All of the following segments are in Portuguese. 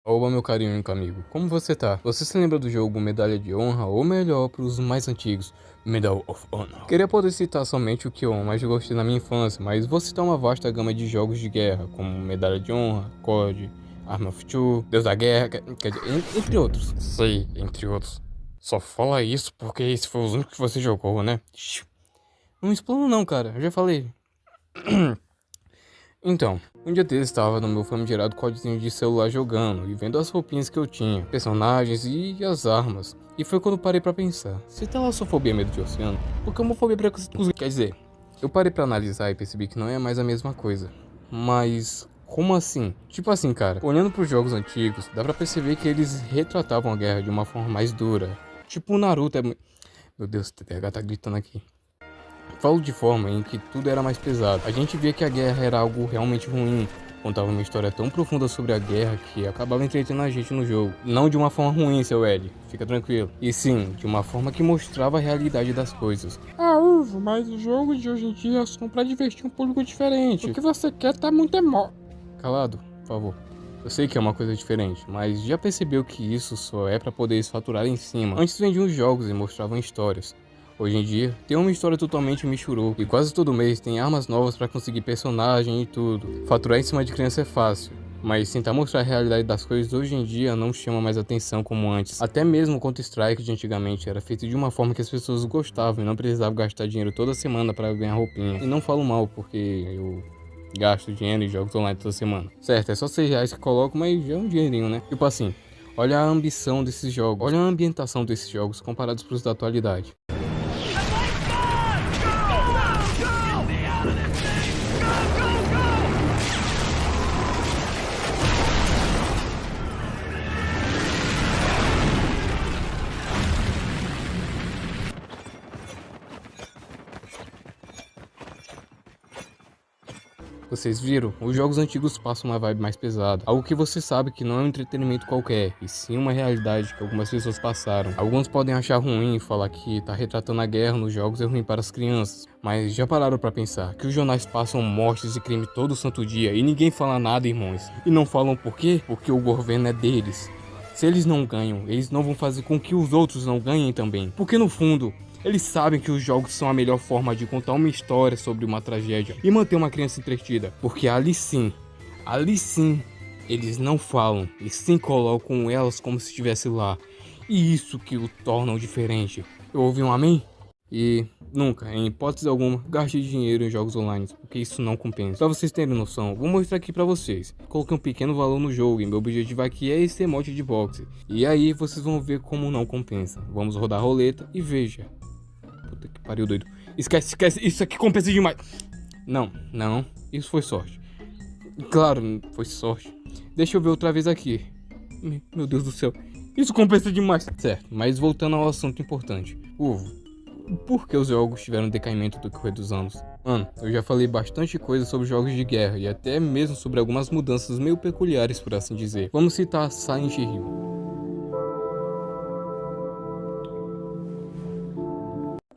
Oba, meu carinho único amigo, como você tá? Você se lembra do jogo Medalha de Honra, ou melhor, pros mais antigos, Medal of Honor? Queria poder citar somente o que eu mais gostei na minha infância, mas vou citar uma vasta gama de jogos de guerra, como Medalha de Honra, COD, Arma of Two, Deus da Guerra, quer dizer, entre outros. Sei, entre outros. Só fala isso porque esse foi os únicos que você jogou, né? Não explano não, cara, eu já falei. Então, um dia desses estava no meu famigerado codezinho de celular jogando e vendo as roupinhas que eu tinha, personagens e as armas. E foi quando parei pra pensar, se talassofobia é medo de oceano, por que homofobia é preconceito? Quer dizer, eu parei pra analisar e percebi que não é mais a mesma coisa. Mas, como assim? Tipo assim, cara, olhando pros jogos antigos, dá pra perceber que eles retratavam a guerra de uma forma mais dura. Tipo o Naruto é... Meu Deus, o TPH tá gritando aqui. Falo de forma em que tudo era mais pesado. A gente via que a guerra era algo realmente ruim. Contava uma história tão profunda sobre a guerra que acabava entretendo a gente no jogo. Não de uma forma ruim, seu L, fica tranquilo. E sim, de uma forma que mostrava a realidade das coisas. Ah, Uvo, mas os jogos de hoje em dia são pra divertir um público diferente. O que você quer tá muito Calado, por favor. Eu sei que é uma coisa diferente, mas já percebeu que isso só é pra poder eles faturar em cima. Antes vendiam jogos e mostravam histórias. Hoje em dia, tem uma história totalmente michuruca e quase todo mês tem armas novas pra conseguir personagem e tudo. Faturar em cima de criança é fácil, mas tentar mostrar a realidade das coisas hoje em dia não chama mais atenção como antes. Até mesmo o Counter-Strike de antigamente era feito de uma forma que as pessoas gostavam e não precisavam gastar dinheiro toda semana pra ganhar roupinha. E não falo mal porque eu gasto dinheiro em jogos online toda semana. Certo, é só R$ 6 que coloco, mas já é um dinheirinho, né? Tipo assim, olha a ambição desses jogos, olha a ambientação desses jogos comparados pros da atualidade. Vocês viram? Os jogos antigos passam uma vibe mais pesada. Algo que você sabe que não é um entretenimento qualquer, e sim uma realidade que algumas pessoas passaram. Alguns podem achar ruim e falar que tá retratando a guerra nos jogos é ruim para as crianças. Mas já pararam pra pensar que os jornais passam mortes e crime todo santo dia e ninguém fala nada, irmãos. E não falam por quê? Porque o governo é deles. Se eles não ganham, eles não vão fazer com que os outros não ganhem também. Porque no fundo, eles sabem que os jogos são a melhor forma de contar uma história sobre uma tragédia e manter uma criança entretida. Porque ali sim, eles não falam e sim colocam elas como se estivesse lá. E isso que o tornam diferente. Eu ouvi um amém? E nunca, em hipótese alguma, gaste dinheiro em jogos online, porque isso não compensa. Pra vocês terem noção, vou mostrar aqui pra vocês. Coloquei um pequeno valor no jogo e meu objetivo aqui é esse emote de boxe. E aí vocês vão ver como não compensa. Vamos rodar a roleta e veja. Puta que pariu, doido. Esquece, isso aqui compensa demais. Não, isso foi sorte. Claro, foi sorte. Deixa eu ver outra vez aqui. Meu Deus do céu, isso compensa demais. Certo, mas voltando ao assunto importante. Por que os jogos tiveram decaimento do decorrer dos anos? Mano, eu já falei bastante coisa sobre jogos de guerra e até mesmo sobre algumas mudanças meio peculiares, por assim dizer. Vamos citar Silent Hill.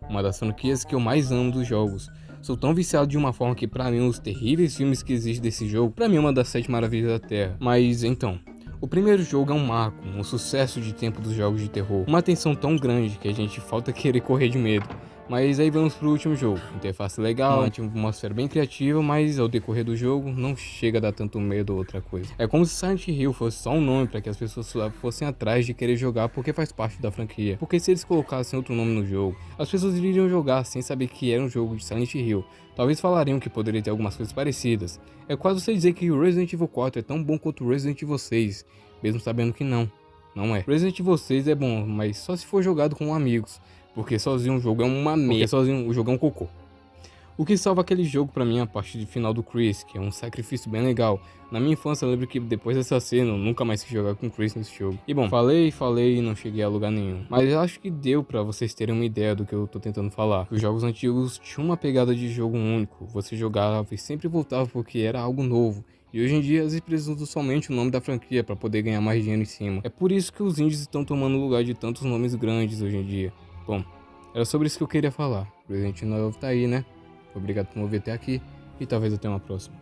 Uma das franquias que eu mais amo dos jogos. Sou tão viciado de uma forma que pra mim os terríveis filmes que existem desse jogo, pra mim é uma das 7 maravilhas da Terra. Mas então, o primeiro jogo é um marco, um sucesso de tempo dos jogos de terror. Uma tensão tão grande que a gente falta querer correr de medo. Mas aí vamos pro último jogo. Interface legal, uma atmosfera bem criativa, mas ao decorrer do jogo não chega a dar tanto medo ou outra coisa. É como se Silent Hill fosse só um nome para que as pessoas fossem atrás de querer jogar porque faz parte da franquia. Porque se eles colocassem outro nome no jogo, as pessoas iriam jogar sem saber que era um jogo de Silent Hill. Talvez falariam que poderia ter algumas coisas parecidas. É quase você dizer que o Resident Evil 4 é tão bom quanto o Resident Evil 6, mesmo sabendo que não é. Resident Evil 6 é bom, mas só se for jogado com amigos. Porque sozinho o jogo é uma merda. Porque sozinho o jogo é um cocô. O que salva aquele jogo pra mim é a parte de final do Chris, que é um sacrifício bem legal. Na minha infância eu lembro que depois dessa cena eu nunca mais quis jogar com o Chris nesse jogo. E bom, falei e não cheguei a lugar nenhum. Mas eu acho que deu pra vocês terem uma ideia do que eu tô tentando falar. Os jogos antigos tinham uma pegada de jogo único. Você jogava e sempre voltava porque era algo novo. E hoje em dia as empresas usam somente o nome da franquia para poder ganhar mais dinheiro em cima. É por isso que os indies estão tomando o lugar de tantos nomes grandes hoje em dia. Bom, era sobre isso que eu queria falar. Resident Evil tá aí, né? Obrigado por me ouvir até aqui e talvez até uma próxima.